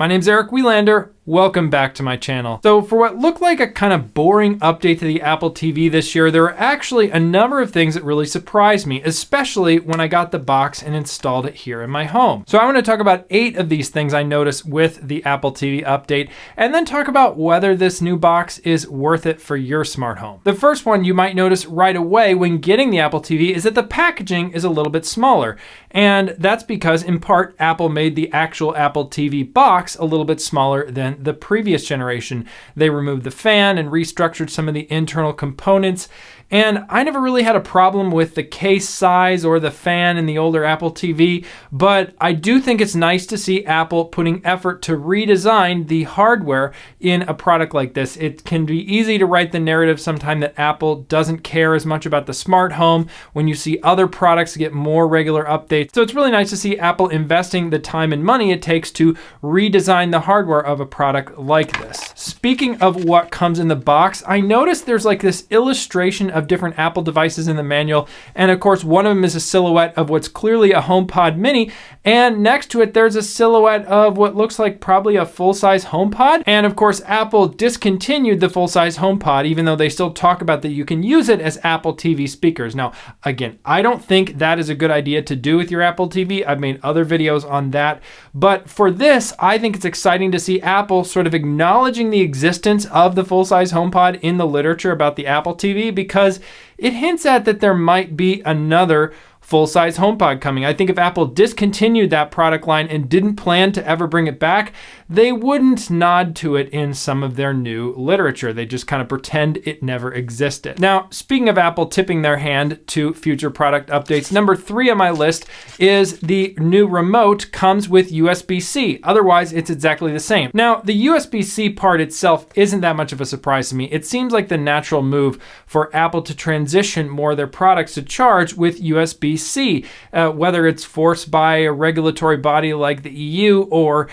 My name's Eric Welander. Welcome back to my channel. So for what looked like a kind of boring update to the Apple TV this year, there were actually a number of things that really surprised me, especially when I got the box and installed it here in my home. So I want to talk about 8 of these things I noticed with the Apple TV update, and then talk about whether this new box is worth it for your smart home. The first one you might notice right away when getting the Apple TV is that the packaging is a little bit smaller. And that's because in part, Apple made the actual Apple TV box a little bit smaller than the previous generation. They removed the fan and restructured some of the internal components. And I never really had a problem with the case size or the fan in the older Apple TV, but I do think it's nice to see Apple putting effort to redesign the hardware in a product like this. It can be easy to write the narrative sometimes that Apple doesn't care as much about the smart home when you see other products get more regular updates. So it's really nice to see Apple investing the time and money it takes to redesign the hardware of a product like this. Speaking of what comes in the box, I noticed there's like this illustration of different Apple devices in the manual, and of course one of them is a silhouette of what's clearly a HomePod mini, and next to it there's a silhouette of what looks like probably a full-size HomePod. And of course Apple discontinued the full-size HomePod, even though they still talk about that you can use it as Apple TV speakers. Now again, I don't think that is a good idea to do with your Apple TV. I've made other videos on that, but for this I think it's exciting to see Apple sort of acknowledging the existence of the full-size HomePod in the literature about the Apple TV, because it hints at that there might be another full-size HomePod coming. I think if Apple discontinued that product line and didn't plan to ever bring it back, they wouldn't nod to it in some of their new literature. They just kind of pretend it never existed. Now, speaking of Apple tipping their hand to future product updates, number 3 on my list is the new remote comes with USB-C. Otherwise, it's exactly the same. Now, the USB-C part itself isn't that much of a surprise to me. It seems like the natural move for Apple to transition more of their products to charge with USB-C, whether it's forced by a regulatory body like the EU or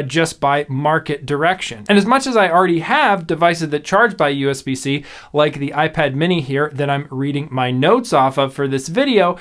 just by market direction. And as much as I already have devices that charge by USB-C, like the iPad mini here that I'm reading my notes off of for this video,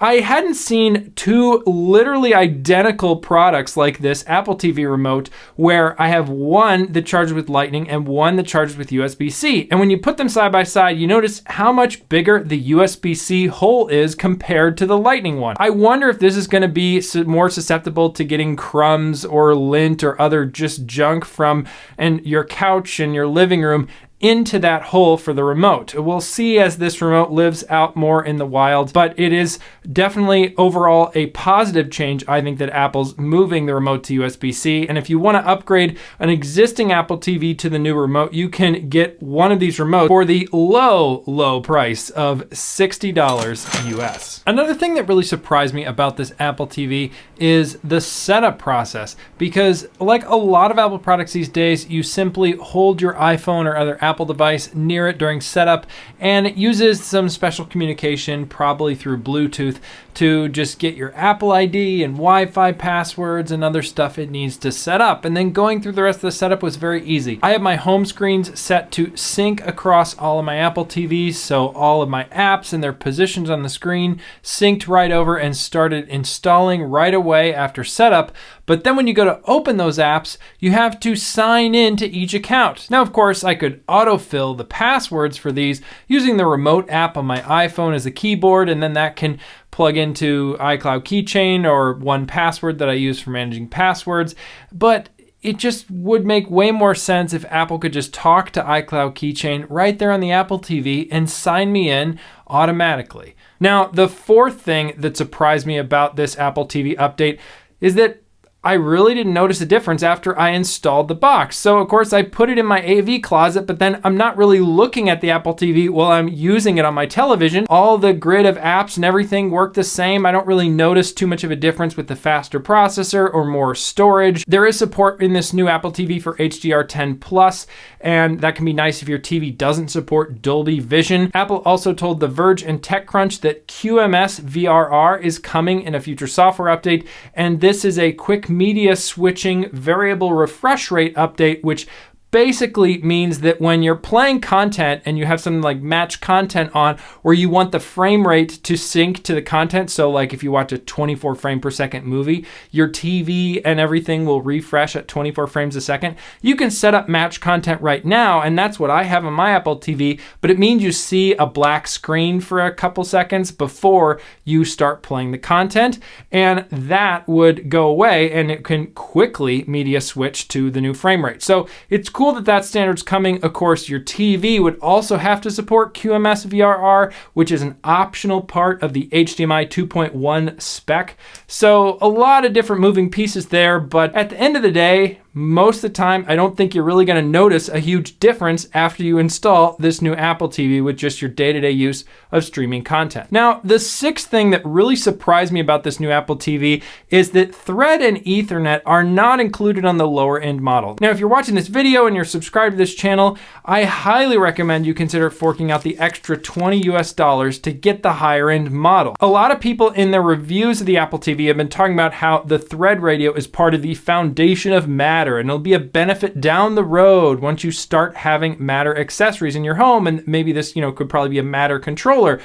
I hadn't seen 2 literally identical products like this Apple TV remote where I have one that charges with Lightning and one that charges with USB-C. And when you put them side by side, you notice how much bigger the USB-C hole is compared to the Lightning one. I wonder if this is going to be more susceptible to getting crumbs or lint or other just junk from your couch and your living room into that hole for the remote. We'll see as this remote lives out more in the wild, but it is definitely overall a positive change, I think, that Apple's moving the remote to USB-C. And if you want to upgrade an existing Apple TV to the new remote, you can get one of these remotes for the low price of $60 US. Another thing that really surprised me about this Apple TV is the setup process, because like a lot of Apple products these days, you simply hold your iPhone or other Apple device near it during setup, and it uses some special communication, probably through Bluetooth, to just get your Apple ID and Wi-Fi passwords and other stuff it needs to set up. And then going through the rest of the setup was very easy. I have my home screens set to sync across all of my Apple TVs, so all of my apps and their positions on the screen synced right over and started installing right away after setup. But then when you go to open those apps, you have to sign in to each account. Now, of course, I could autofill the passwords for these using the remote app on my iPhone as a keyboard, and then that can plug into iCloud Keychain or 1Password that I use for managing passwords. But it just would make way more sense if Apple could just talk to iCloud Keychain right there on the Apple TV and sign me in automatically. Now, the 4th thing that surprised me about this Apple TV update is that I really didn't notice a difference after I installed the box. So of course I put it in my AV closet, but then I'm not really looking at the Apple TV while I'm using it on my television. All the grid of apps and everything work the same. I don't really notice too much of a difference with the faster processor or more storage. There is support in this new Apple TV for HDR10+, and that can be nice if your TV doesn't support Dolby Vision. Apple also told The Verge and TechCrunch that QMS VRR is coming in a future software update, and this is a quick media switching variable refresh rate update, which basically means that when you're playing content and you have something like match content on, where you want the frame rate to sync to the content, so like if you watch a 24 frame per second movie, your TV and everything will refresh at 24 frames a second. You can set up match content right now, and that's what I have on my Apple TV, but it means you see a black screen for a couple seconds before you start playing the content, and that would go away and it can quickly media switch to the new frame rate. So it's cool that standard's coming. Of course, your TV would also have to support QMS VRR, which is an optional part of the HDMI 2.1 spec. So a lot of different moving pieces there, but at the end of the day, most of the time, I don't think you're really going to notice a huge difference after you install this new Apple TV with just your day-to-day use of streaming content. Now, the sixth thing that really surprised me about this new Apple TV is that Thread and Ethernet are not included on the lower end model. Now, if you're watching this video and you're subscribed to this channel, I highly recommend you consider forking out the extra $20 US to get the higher end model. A lot of people in their reviews of the Apple TV have been talking about how the Thread radio is part of the foundation of Matter, and it'll be a benefit down the road once you start having Matter accessories in your home, and maybe this, could probably be a Matter controller.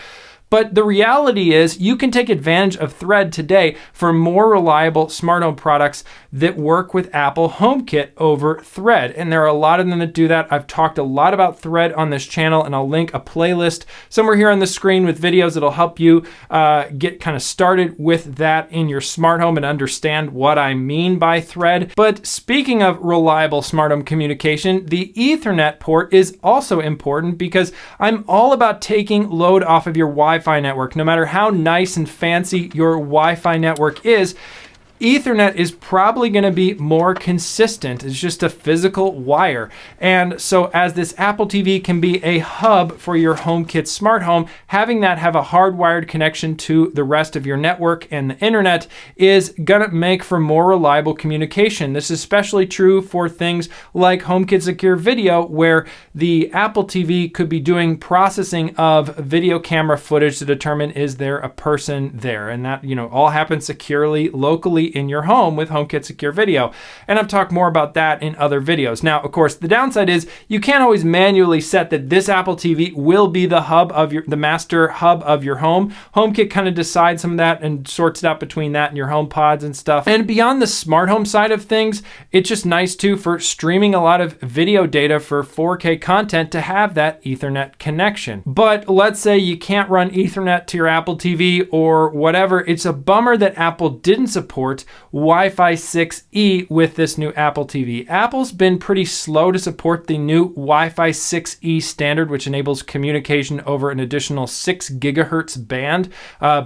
But the reality is you can take advantage of Thread today for more reliable smart home products that work with Apple HomeKit over Thread. And there are a lot of them that do that. I've talked a lot about Thread on this channel, and I'll link a playlist somewhere here on the screen with videos that'll help you get kind of started with that in your smart home and understand what I mean by Thread. But speaking of reliable smart home communication, the Ethernet port is also important because I'm all about taking load off of your Wi-Fi network. No matter how nice and fancy your Wi-Fi network is, Ethernet is probably going to be more consistent. It's just a physical wire. And so as this Apple TV can be a hub for your HomeKit smart home, having that have a hardwired connection to the rest of your network and the internet is going to make for more reliable communication. This is especially true for things like HomeKit Secure Video, where the Apple TV could be doing processing of video camera footage to determine is there a person there. And that, all happens securely, locally in your home with HomeKit Secure Video. And I've talked more about that in other videos. Now, of course, the downside is you can't always manually set that this Apple TV will be the hub of the master hub of your home. HomeKit kind of decides some of that and sorts it out between that and your home pods and stuff. And beyond the smart home side of things, it's just nice too for streaming a lot of video data for 4K content to have that Ethernet connection. But let's say you can't run Ethernet to your Apple TV or whatever. It's a bummer that Apple didn't support Wi-Fi 6E with this new Apple TV. Apple's been pretty slow to support the new Wi-Fi 6E standard, which enables communication over an additional 6 gigahertz band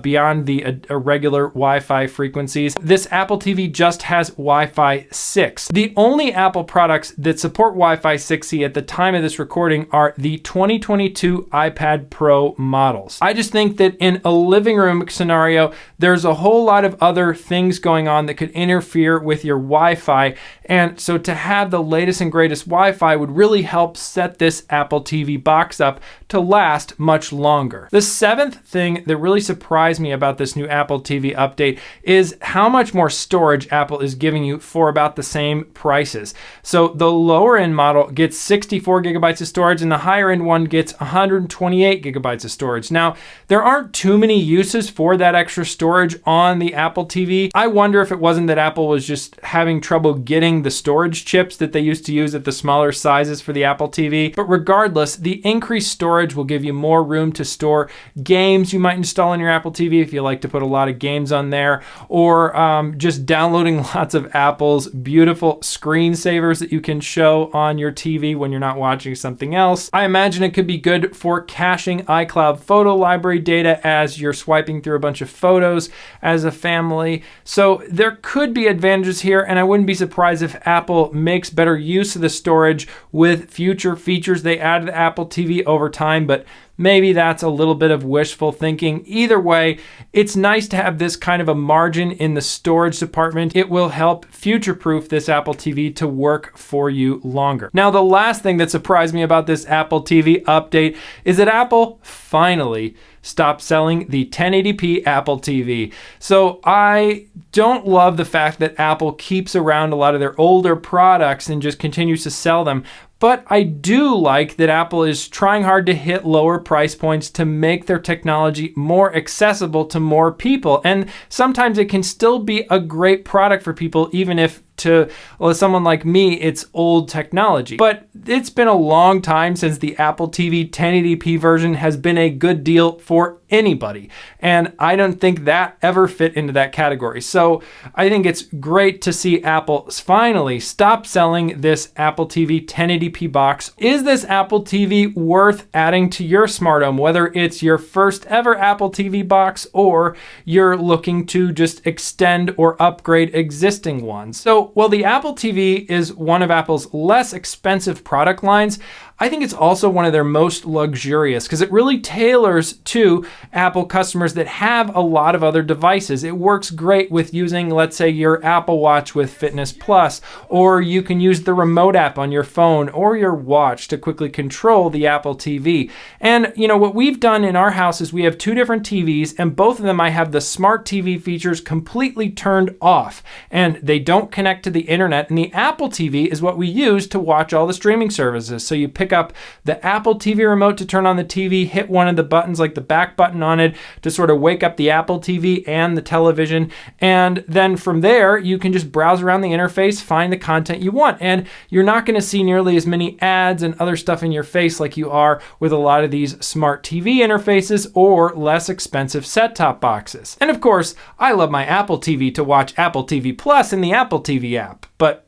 beyond the regular Wi-Fi frequencies. This Apple TV just has Wi-Fi 6. The only Apple products that support Wi-Fi 6E at the time of this recording are the 2022 iPad Pro models. I just think that in a living room scenario, there's a whole lot of other things going on that could interfere with your Wi-Fi. And so to have the latest and greatest Wi-Fi would really help set this Apple TV box up to last much longer. The seventh thing that really surprised me about this new Apple TV update is how much more storage Apple is giving you for about the same prices. So the lower end model gets 64 gigabytes of storage and the higher end one gets 128 gigabytes of storage. Now, there aren't too many uses for that extra storage on the Apple TV. I wonder if it wasn't that Apple was just having trouble getting the storage chips that they used to use at the smaller sizes for the Apple TV. But regardless, the increased storage will give you more room to store games you might install on your Apple TV if you like to put a lot of games on there, or just downloading lots of Apple's beautiful screensavers that you can show on your TV when you're not watching something else. I imagine it could be good for caching iCloud photo library data as you're swiping through a bunch of photos as a family. So there could be advantages here, and I wouldn't be surprised if Apple makes better use of the storage with future features they add to the Apple TV over time, but maybe that's a little bit of wishful thinking. Either way, it's nice to have this kind of a margin in the storage department. It will help future-proof this Apple TV to work for you longer. Now, the last thing that surprised me about this Apple TV update is that Apple finally stopped selling the 1080p Apple TV. So I don't love the fact that Apple keeps around a lot of their older products and just continues to sell them. But I do like that Apple is trying hard to hit lower price points to make their technology more accessible to more people. And sometimes it can still be a great product for people, even if to someone like me, it's old technology. But it's been a long time since the Apple TV 1080p version has been a good deal for anybody. And I don't think that ever fit into that category. So I think it's great to see Apple finally stop selling this Apple TV 1080p box. Is this Apple TV worth adding to your smart home, whether it's your first ever Apple TV box or you're looking to just extend or upgrade existing ones? So while the Apple TV is one of Apple's less expensive product lines, I think it's also one of their most luxurious because it really tailors to Apple customers that have a lot of other devices. It works great with using, let's say, your Apple Watch with Fitness Plus, or you can use the remote app on your phone or your watch to quickly control the Apple TV. And what we've done in our house is we have two different TVs, and both of them I have the smart TV features completely turned off, and they don't connect to the internet. And the Apple TV is what we use to watch all the streaming services. So you pick up the Apple TV remote to turn on the TV, hit one of the buttons like the back button on it to sort of wake up the Apple TV and the television. And then from there, you can just browse around the interface, find the content you want. And you're not going to see nearly as many ads and other stuff in your face like you are with a lot of these smart TV interfaces or less expensive set-top boxes. And of course, I love my Apple TV to watch Apple TV Plus in the Apple TV app. But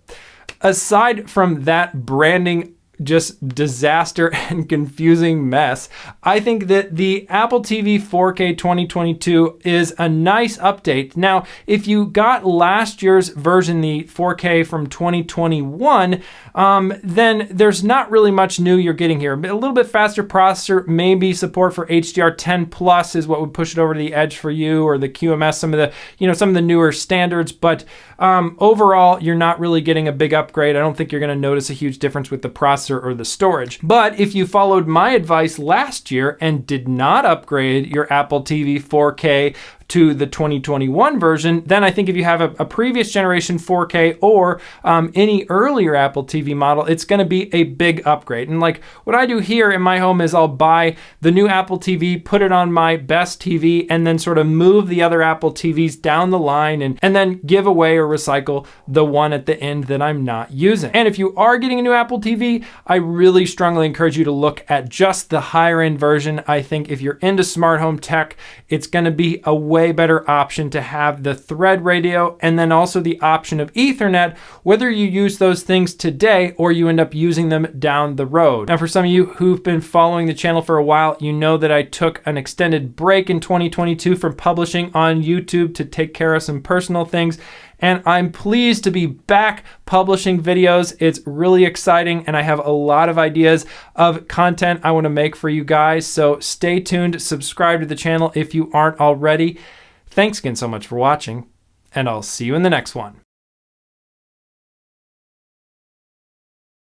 aside from that branding just disaster and confusing mess, I think that the Apple TV 4K 2022 is a nice update. Now, if you got last year's version, the 4K from 2021, then there's not really much new you're getting here. A little bit faster processor, maybe support for HDR10 Plus is what would push it over to the edge for you, or the QMS, some of the newer standards. But overall, you're not really getting a big upgrade. I don't think you're going to notice a huge difference with the processor or the storage. But if you followed my advice last year and did not upgrade your Apple TV 4K to the 2021 version, then I think if you have a previous generation 4K or any earlier Apple TV model, it's going to be a big upgrade. And like what I do here in my home is I'll buy the new Apple TV, put it on my best TV, and then sort of move the other Apple TVs down the line and then give away or recycle the one at the end that I'm not using. And if you are getting a new Apple TV, I really strongly encourage you to look at just the higher end version. I think if you're into smart home tech, it's going to be a way better option to have the Thread radio and then also the option of Ethernet, whether you use those things today or you end up using them down the road. Now, for some of you who've been following the channel for a while, you know that I took an extended break in 2022 from publishing on YouTube to take care of some personal things. And I'm pleased to be back publishing videos. It's really exciting, and I have a lot of ideas of content I want to make for you guys. So stay tuned, subscribe to the channel if you aren't already. Thanks again so much for watching, and I'll see you in the next one.